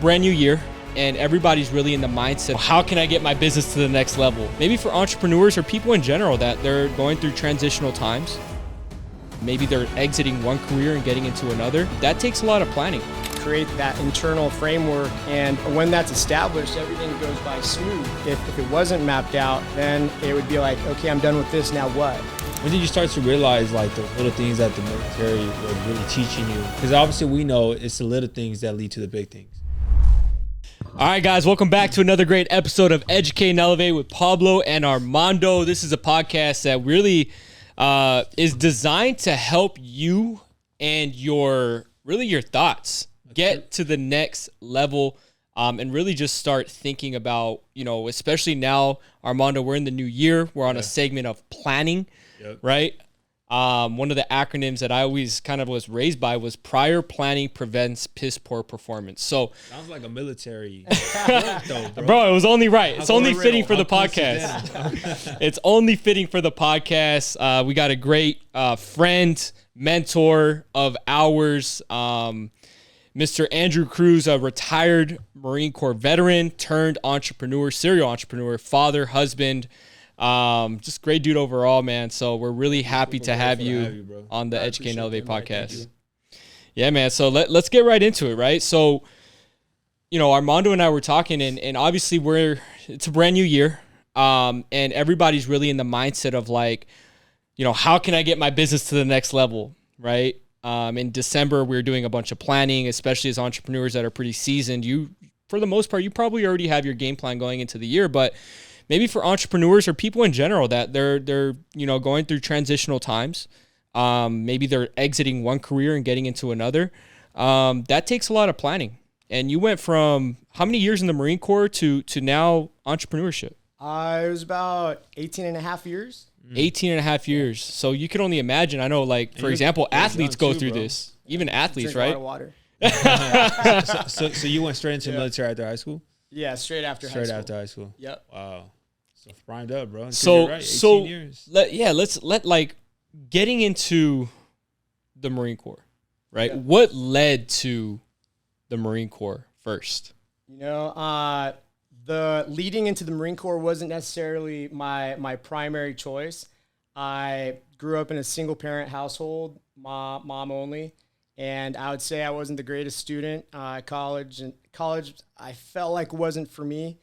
brand new year and everybody's really in the mindset, how can I get my business to the next level? Maybe for entrepreneurs or people in general that they're going through transitional times. Maybe they're exiting one career and getting into another. That takes a lot of planning. Create that internal framework, and when that's established, everything goes by smooth. If it wasn't mapped out, then it would be like, okay, I'm done with this, now what? When did you start to realize like the little things that the military was really teaching you? Because obviously we know it's the little things that lead to the big things. All right, guys, welcome back to another great episode of Educate and Elevate with Pablo and Armando. This is a podcast that really is designed to help you and your thoughts get to the next level, and really just start thinking about, especially now, Armando, we're in the new year. We're on a segment of planning, right? One of the acronyms that I always kind of was raised by was prior planning prevents piss poor performance. So sounds like a military word, though, bro, it was only right. It's only fitting for the podcast. It's only fitting for the podcast. We got a great friend, mentor of ours, Mr. Andrew Cruz, a retired Marine Corps veteran turned entrepreneur, serial entrepreneur, father, husband. Just great dude overall, man. So we're really happy to have you on the Educate and Elevate podcast. Yeah, man. So let's get right into it, right? So, Armando and I were talking, and obviously it's a brand new year, and everybody's really in the mindset of like, how can I get my business to the next level, right? In December, we were doing a bunch of planning, especially as entrepreneurs that are pretty seasoned. For the most part, you probably already have your game plan going into the year, but maybe for entrepreneurs or people in general that they're going through transitional times, maybe they're exiting one career and getting into another. That takes a lot of planning. And you went from how many years in the Marine Corps to now entrepreneurship? It was about 18 and a half years. 18 and a half years. So you can only imagine. I know, like, for example, athletes go through this. Even athletes, right? Drink a lot of water. So you went straight into the military after high school? Yeah, straight after high school. Yep. Wow. So primed up, bro. So, right, 18 years. Let's getting into the Marine Corps, right? Yeah. What led to the Marine Corps first? The leading into the Marine Corps wasn't necessarily my primary choice. I grew up in a single parent household, mom only, and I would say I wasn't the greatest student. College I felt like wasn't for me,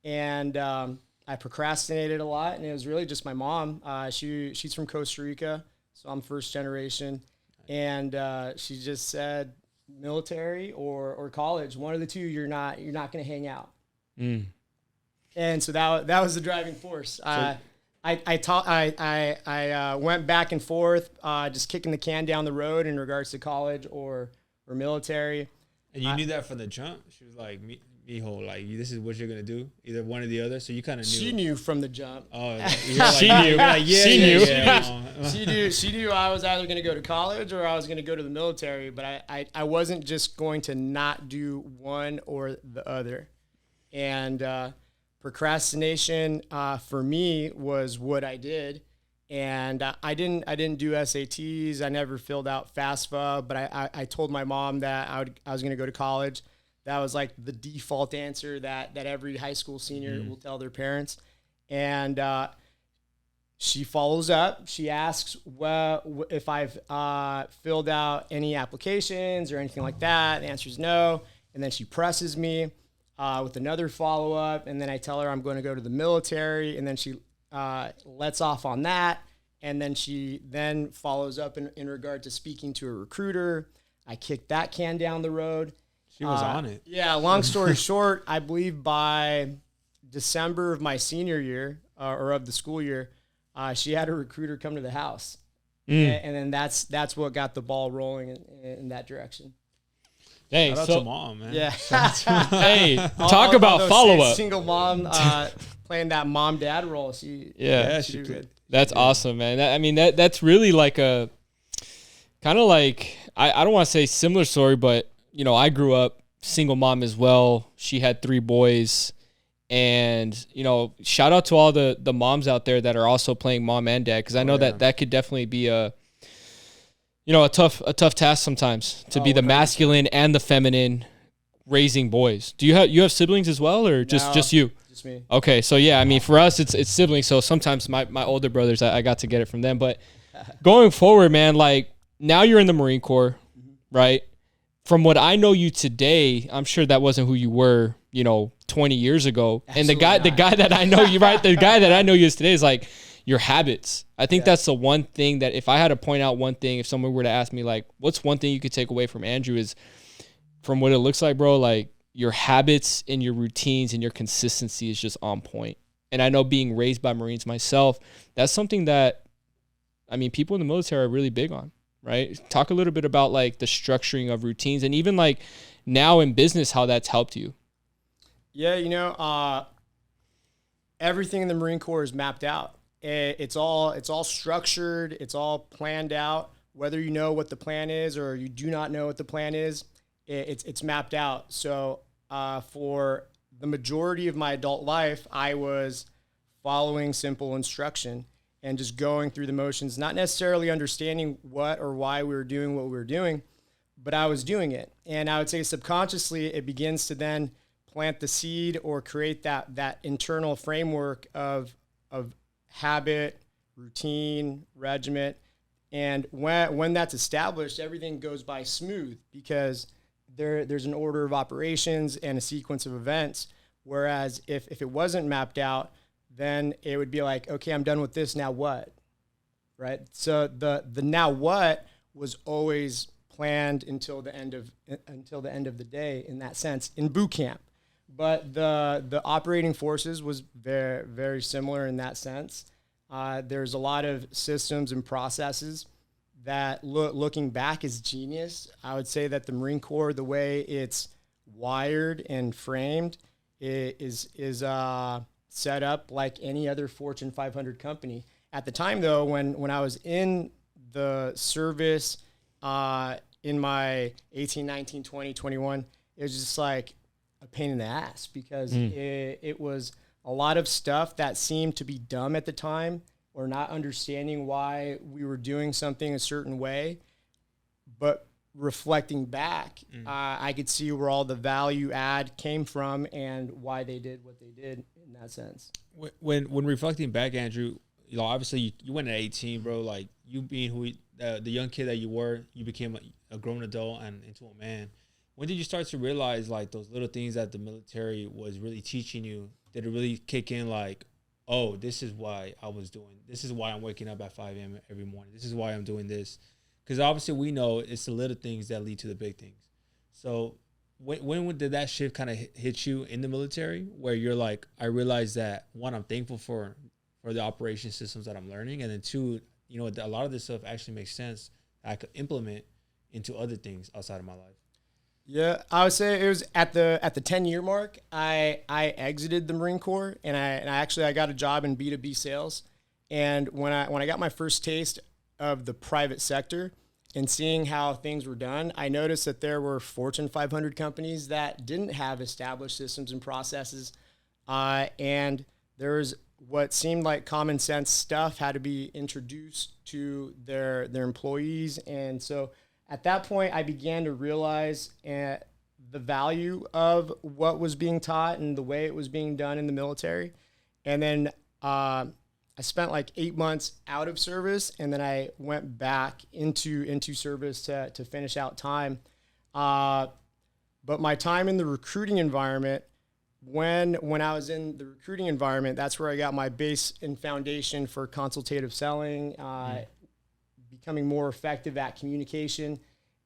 and I procrastinated a lot, and it was really just my mom. She's from Costa Rica, so I'm first generation, and she just said military or college, one of the two. You're not going to hang out. And so that was the driving force. I went back and forth, just kicking the can down the road in regards to college or military. And you knew that from the jump? She was like, mijo, like, this is what you're going to do? Either one or the other? So you kind of knew. She knew from the jump. Oh, like, she knew. Like, She knew I was either going to go to college or I was going to go to the military, but I wasn't just going to not do one or the other. And procrastination for me was what I did. And I didn't do SATs. I never filled out FAFSA, but I told my mom that I was going to go to college. That was like the default answer that every high school senior will tell their parents. And she follows up. She asks if I've filled out any applications or anything like that. The answer is no. And then she presses me with another follow-up. And then I tell her I'm going to go to the military. And then she lets off on that. And then she then follows up in regard to speaking to a recruiter. I kicked that can down the road. She was on it. Yeah, long story short, I believe by December of my senior year, or of the school year, she had a recruiter come to the house. And then that's what got the ball rolling in that direction. Hey, shout out to mom, man. Yeah. Hey, talk about follow-up. Single mom playing that mom-dad role. She did. That's awesome, man. That's really like a kind of like, I don't want to say similar story, but I grew up single mom as well. She had 3 boys, and shout out to all the moms out there that are also playing mom and dad, because I know that could definitely be a tough task sometimes to be the masculine and the feminine raising boys. Do you have siblings as well, or just you? Just me. Okay, so yeah, I mean, for us, it's siblings. So sometimes my older brothers, I got to get it from them. But going forward, man, like now you're in the Marine Corps, right? From what I know you today, I'm sure that wasn't who you were, 20 years ago. Absolutely and the guy that I know you, right? The guy that I know you is today is like your habits. I think that's the one thing that if I had to point out one thing, if someone were to ask me like, what's one thing you could take away from Andrew is from what it looks like, bro, like your habits and your routines and your consistency is just on point. And I know being raised by Marines myself, that's something that, I mean, people in the military are really big on, right? Talk a little bit about like the structuring of routines and even like now in business, how that's helped you. Yeah, everything in the Marine Corps is mapped out. It's all structured. It's all planned out. Whether you know what the plan is or you do not know what the plan is, it's mapped out. So for the majority of my adult life, I was following simple instruction and just going through the motions, not necessarily understanding what or why we were doing what we were doing, but I was doing it. And I would say subconsciously, it begins to then plant the seed or create that internal framework of habit, routine, regiment. And when that's established, everything goes by smooth because there's an order of operations and a sequence of events. Whereas if it wasn't mapped out, then it would be like, okay, I'm done with this. Now what? Right? So the now what was always planned until the end of the day in that sense in boot camp. But the operating forces was very, very similar in that sense. There's a lot of systems and processes that looking back is genius. I would say that the Marine Corps, the way it's wired and framed, is set up like any other Fortune 500 company. At the time, though, when I was in the service in my 18, 19, 20, 21, it was just like a pain in the ass because it was a lot of stuff that seemed to be dumb at the time or not understanding why we were doing something a certain way. But reflecting back, I could see where all the value add came from and why they did what they did in that sense. When reflecting back, Andrew, obviously you went at 18, bro. Like you being the young kid that you were, you became a grown adult and into a man. When did you start to realize like those little things that the military was really teaching you? Did it really kick in like, oh, this is why I was doing, this is why I'm waking up at 5 a.m. every morning. This is why I'm doing this. Because obviously we know it's the little things that lead to the big things. So when did that shift kind of hit you in the military where you're like, I realized that, one, I'm thankful for the operation systems that I'm learning. And then two, a lot of this stuff actually makes sense. I could implement into other things outside of my life. Yeah, I would say it was at the 10-year mark. I exited the Marine Corps and I got a job in B2B sales. And when I got my first taste of the private sector and seeing how things were done, I noticed that there were Fortune 500 companies that didn't have established systems and processes, and there was what seemed like common sense stuff had to be introduced to their employees, and so. At that point, I began to realize the value of what was being taught and the way it was being done in the military. And then I spent like 8 months out of service, and then I went back into service to finish out time. But my time in the recruiting environment, when I was in the recruiting environment, that's where I got my base and foundation for consultative selling, becoming more effective at communication.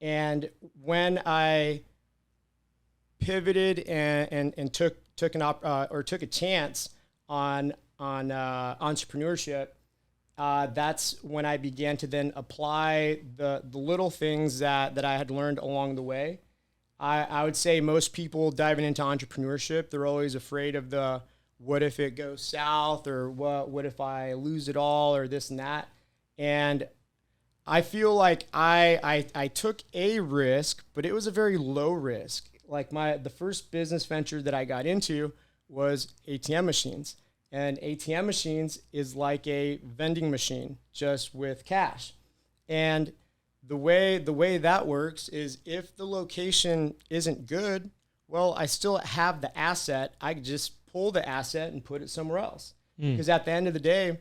And when I pivoted and took a chance on entrepreneurship, that's when I began to then apply the little things that I had learned along the way. I would say most people diving into entrepreneurship, they're always afraid of the what if it goes south or what if I lose it all or this and that. And I feel like I took a risk, but it was a very low risk. Like the first business venture that I got into was ATM machines. And ATM machines is like a vending machine, just with cash. And the way that works is if the location isn't good well, I still have the asset. I could just pull the asset and put it somewhere else. Because at the end of the day,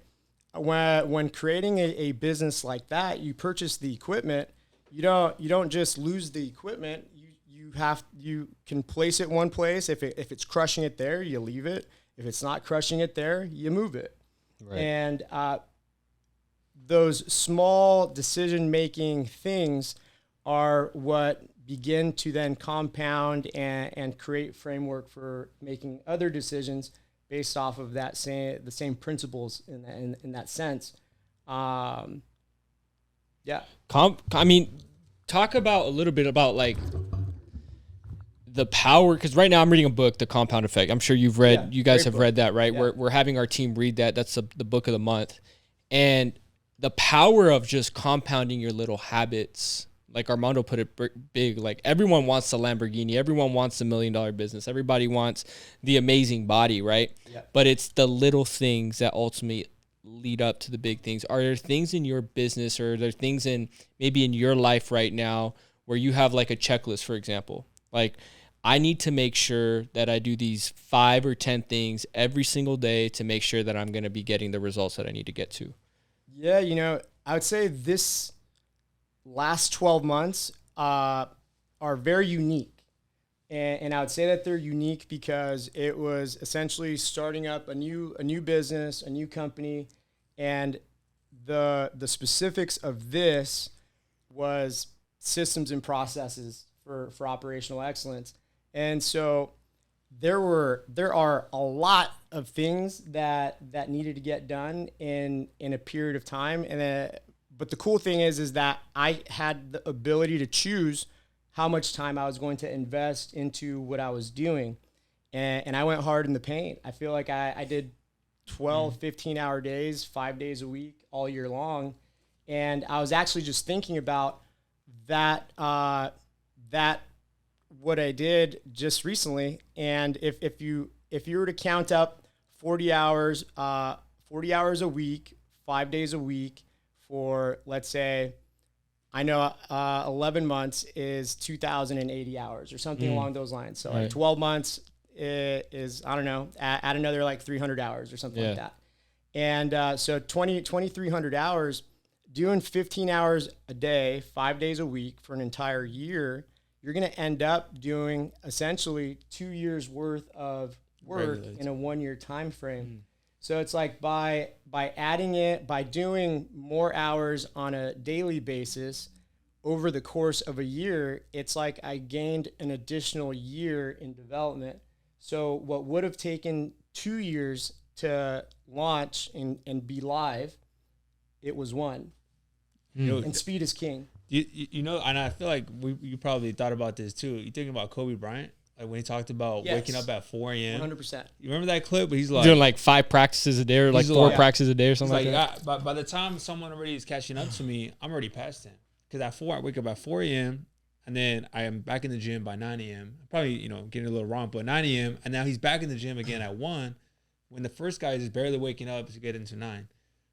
when creating a business like that, you purchase the equipment. You don't just lose the equipment. You can place it one place. If it's crushing it there, you leave it. If it's not crushing it there, you move it. Right. And those small decision-making things are what begin to then compound and create framework for making other decisions based off of the same principles in that sense. Yeah. I mean, talk about a little bit about like the power, because right now I'm reading a book, The Compound Effect. I'm sure you guys have read that, right? Yeah. We're having our team read that. That's the book of the month. And the power of just compounding your little habits, like Armando put it big, like everyone wants the Lamborghini, everyone wants the $1 million business, everybody wants the amazing body, right? Yeah. But it's the little things that ultimately lead up to the big things. Are there things in your business, or are there things maybe in your life right now where you have like a checklist, for example? Like, I need to make sure that I do these 5 or 10 things every single day to make sure that I'm going to be getting the results that I need to get to. Yeah, I would say this last 12 months are very unique. And I would say that they're unique because it was essentially starting up a new business, a new company, and the specifics of this was systems and processes for operational excellence. And so there are a lot of things that needed to get done in a period of time. But the cool thing is that I had the ability to choose how much time I was going to invest into what I was doing. And I went hard in the paint. I feel like I did 12, 15-hour days, 5 days a week, all year long. And I was actually just thinking about that what I did just recently. And if you were to count up 40 hours a week, 5 days a week for, let's say, I know 11 months is 2,080 hours or something along those lines. So like 12 months is, I don't know, add another like 300 hours or something like that. And so 2,300 hours, doing 15 hours a day, 5 days a week for an entire year, you're going to end up doing essentially 2 years worth of work in a 1 year time frame. So it's like by adding it, by doing more hours on a daily basis over the course of a year, it's like I gained an additional year in development. So what would have taken 2 years to launch and be live, it was 1. And speed is king. You know, and I feel like you probably thought about this too. You thinking about Kobe Bryant? Like when he talked about waking up at 4 a.m. 100%. You remember that clip? He's like doing like 5 practices a day, or like 4 practices a day, or something like that. By the time someone already is catching up to me, I'm already past him. Because at 4, I wake up at 4 a.m. and then I am back in the gym by 9 a.m. Probably, getting a little wrong, but 9 a.m. and now he's back in the gym again at 1. When the first guy is barely waking up to get into 9.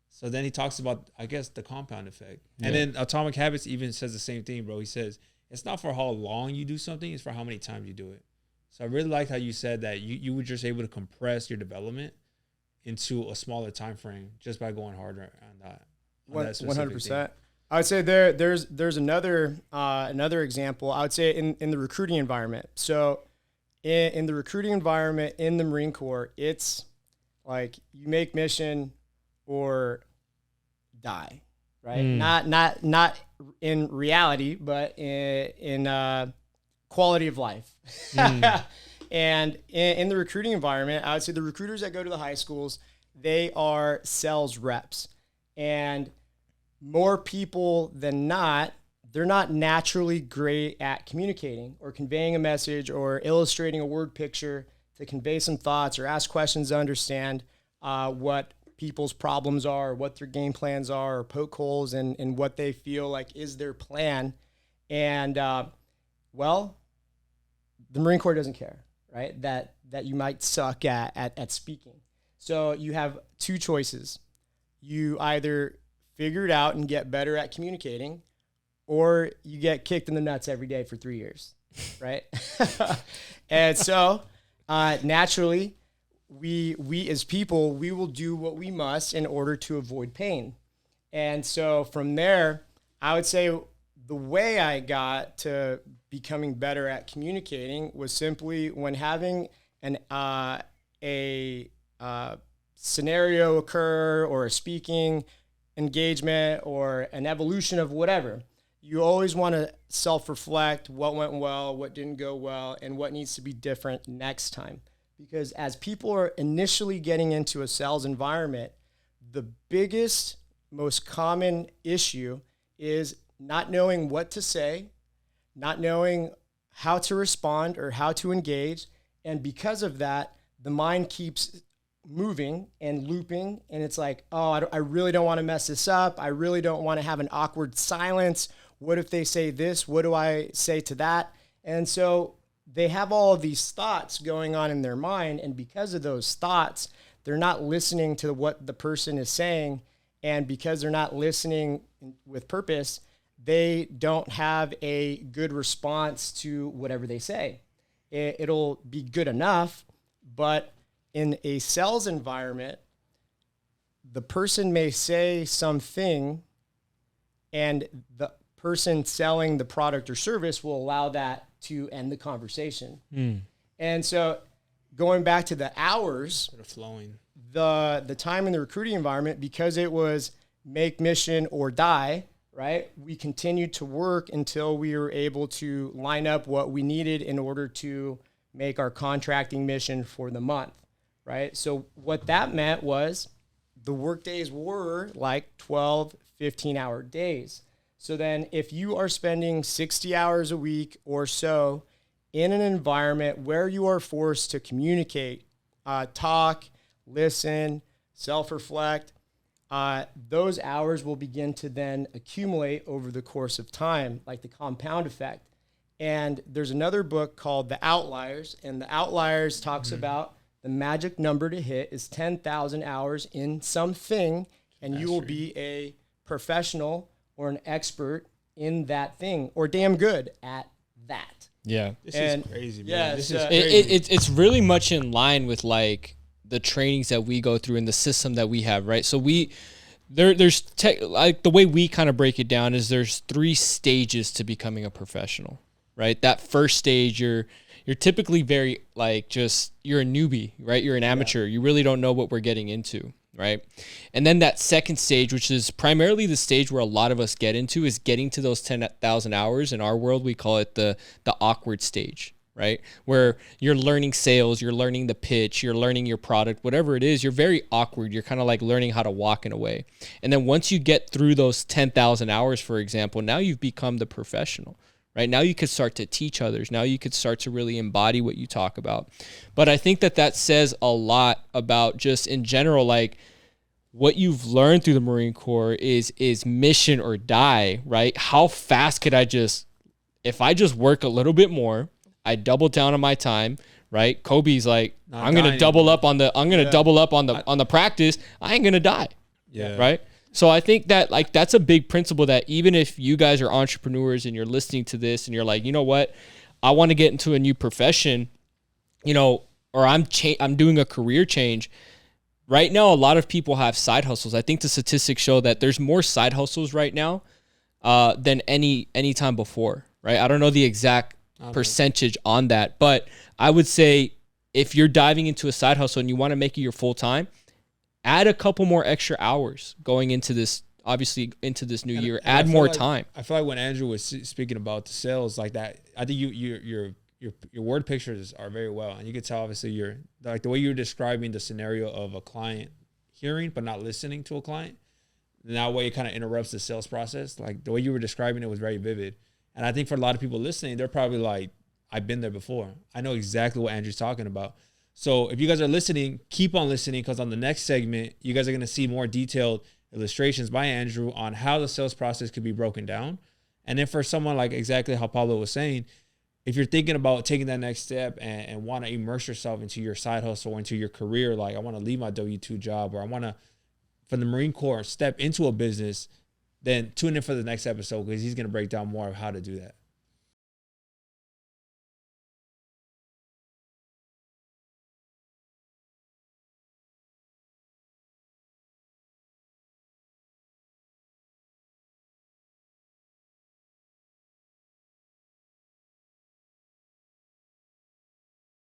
So then he talks about, I guess, the compound effect. And then Atomic Habits even says the same thing, bro. He says, it's not for how long you do something, it's for how many times you do it. So I really liked how you said that you were just able to compress your development into a smaller time frame just by going harder on that. 100%. I would say there's another example. I would say in the recruiting environment. So in the recruiting environment in the Marine Corps, it's like you make mission or die, right? Not in reality, but in quality of life. And in the recruiting environment, I would say the recruiters that go to the high schools, they are sales reps. And more people than not, they're not naturally great at communicating or conveying a message or illustrating a word picture to convey some thoughts or ask questions to understand what people's problems are, what their game plans are, or poke holes and what they feel like is their plan. And, the Marine Corps doesn't care, right? That you might suck at speaking. So you have 2 choices. You either figure it out and get better at communicating, or you get kicked in the nuts every day for 3 years. right? And so naturally, we as people, we will do what we must in order to avoid pain. And so from there, I would say the way I got to becoming better at communicating was simply when having a scenario occur, or a speaking engagement, or an evolution of whatever. You always want to self-reflect what went well, what didn't go well, and what needs to be different next time. Because as people are initially getting into a sales environment, the biggest, most common issue is not knowing what to say, not knowing how to respond or how to engage. And because of that, the mind keeps moving and looping. And it's like, oh, I really don't want to mess this up. I really don't want to have an awkward silence. What if they say this? What do I say to that? And so they have all of these thoughts going on in their mind. And because of those thoughts, they're not listening to what the person is saying. And because they're not listening with purpose, they don't have a good response to whatever they say. It'll be good enough, but in a sales environment, the person may say something, and the person selling the product or service will allow that to end the conversation. And so going back to the hours, flowing, the time in the recruiting environment, because it was make mission or die, right? We continued to work until we were able to line up what we needed in order to make our contracting mission for the month, right? So what that meant was the work days were like 12, 15-hour days. So then if you are spending 60 hours a week or so in an environment where you are forced to communicate, talk, listen, self-reflect, those hours will begin to then accumulate over the course of time, like the compound effect. And there's another book called The Outliers, and The Outliers talks about the magic number to hit is 10,000 hours in something, and you will be a professional or an expert in that thing, or damn good at that. Yeah. This is crazy, man. Yeah, This is crazy. It's really much in line with like the trainings that we go through and the system that we have, right? So there's like the way we kind of break it down is there's 3 stages to becoming a professional, right? That first stage, you're typically very like you're a newbie, right? You're an amateur. You really don't know what we're getting into, right? And then that second stage, which is primarily the stage where a lot of us get into, is getting to those 10,000 hours. In our world, we call it the awkward stage, right? Where you're learning sales, you're learning the pitch, you're learning your product, whatever it is, you're very awkward. You're kind of like learning how to walk in a way. And then once you get through those 10,000 hours, for example, now you've become the professional, right? Now you could start to teach others. Now you could start to really embody what you talk about. But I think that says a lot about just in general, like what you've learned through the Marine Corps is mission or die, right? How fast could if I just work a little bit more, I double down on my time, right? Kobe's like, I'm going to double up on the practice. I ain't going to die. Yeah. Right. So I think that like, that's a big principle that even if you guys are entrepreneurs and you're listening to this and you're like, you know what, I want to get into a new profession, or I'm doing a career change. Right now, a lot of people have side hustles. I think the statistics show that there's more side hustles right now than any time before, right? I don't know the exact percentage on that, but I would say if you're diving into a side hustle and you want to make it your full time, add a couple more extra hours going into this, obviously into this new year. Add more time. I feel like when Andrew was speaking about the sales like that, I think your word pictures are very well, and you could tell obviously you're like the way you're describing the scenario of a client hearing but not listening to a client. That way it kind of interrupts the sales process. Like the way you were describing it was very vivid. And I think for a lot of people listening, they're probably like, I've been there before. I know exactly what Andrew's talking about. So if you guys are listening, keep on listening, because on the next segment, you guys are going to see more detailed illustrations by Andrew on how the sales process could be broken down. And then for someone like exactly how Pablo was saying, if you're thinking about taking that next step and want to immerse yourself into your side hustle or into your career, like I want to leave my W-2 job, or I want to, from the Marine Corps, step into a business, then tune in for the next episode, because he's going to break down more of how to do that.